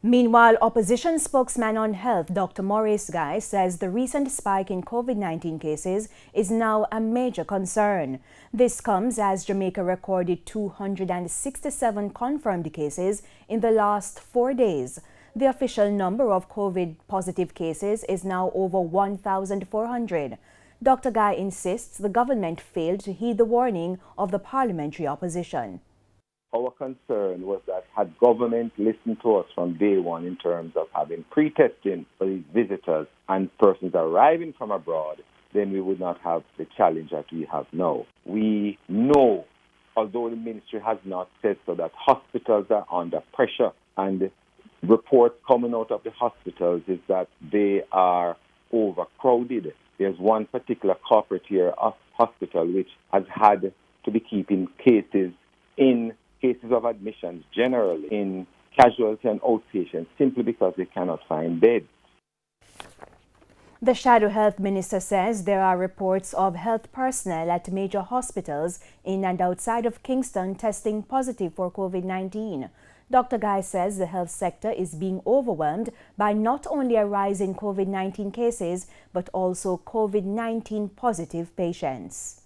Meanwhile, opposition spokesman on health Dr. Maurice Guy says the recent spike in COVID-19 cases is now a major concern. This comes as Jamaica recorded 267 confirmed cases in the last 4 days. The official number of COVID-positive cases is now over 1,400. Dr. Guy insists the government failed to heed the warning of the parliamentary opposition. Our concern was that had government listened to us from day one in terms of having pre-testing for these visitors and persons arriving from abroad, then we would not have the challenge that we have now. We know, although the ministry has not said so, that hospitals are under pressure, and reports coming out of the hospitals is that they are overcrowded. There's one particular corporate here hospital which has had to be keeping cases of admissions generally in casualty and outpatients simply because they cannot find beds. The Shadow Health Minister says there are reports of health personnel at major hospitals in and outside of Kingston testing positive for COVID-19. Dr. Guy says the health sector is being overwhelmed by not only a rise in COVID-19 cases, but also COVID-19 positive patients.